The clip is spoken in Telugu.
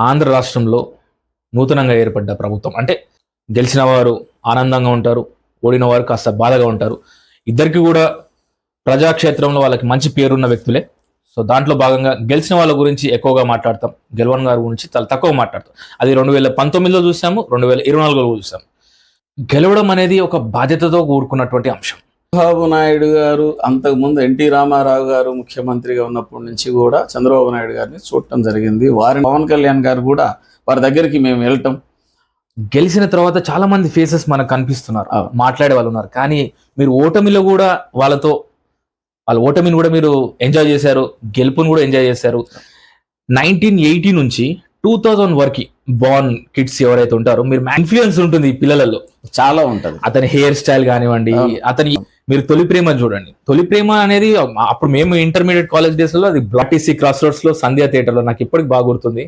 ఆంధ్ర రాష్ట్రంలో నూతనంగా ఏర్పడ్డ ప్రభుత్వం అంటే గెలిచిన వారు ఆనందంగా ఉంటారు, ఓడిన వారు కాస్త బాధగా ఉంటారు. ఇద్దరికి కూడా ప్రజాక్షేత్రంలో వాళ్ళకి మంచి పేరున్న వ్యక్తులే. సో దాంట్లో భాగంగా గెలిచిన వాళ్ళ గురించి ఎక్కువగా మాట్లాడతాం, గెలవన్ గారి గురించి చాలా తక్కువ మాట్లాడతాం. అది 2019లో చూసాము, 2024లో చూసాము. గెలవడం అనేది ఒక బాధ్యతతో కూడుకున్నటువంటి అంశం. చంద్రబాబు నాయుడు గారు అంతకుముందు ఎన్టీ రామారావు గారు ముఖ్యమంత్రిగా ఉన్నప్పటి నుంచి కూడా చంద్రబాబు నాయుడు గారిని చూడటం జరిగింది. వారిని పవన్ కళ్యాణ్ గారు కూడా వారి దగ్గరికి మేము వెళ్ళటం. గెలిచిన తర్వాత చాలా మంది ఫేసెస్ మనకు కనిపిస్తున్నారు, మాట్లాడే వాళ్ళు ఉన్నారు. కానీ మీరు ఓటమిలో కూడా వాళ్ళ ఓటమిని కూడా మీరు ఎంజాయ్ చేశారు, గెలుపుని కూడా ఎంజాయ్ చేశారు. 1980 నుంచి 2000 వరకు బార్న్ కిడ్స్ ఎవరైతే ఉంటారో మీరు ఇన్ఫ్లుయెన్స్ ఉంటుంది ఈ పిల్లలలో, చాలా ఉంటది. అతని హెయిర్ స్టైల్ కానివ్వండి, అతని మీరు తొలి ప్రేమ చూడండి. తొలి ప్రేమ అనేది అప్పుడు మేము ఇంటర్మీడియట్ కాలేజ్ డేస్ లో అది బ్లాటీసీ క్రాస్ రోడ్స్ లో సంధ్యా థియేటర్ లో నాకు ఇప్పటికి బాగా గుర్తుంది.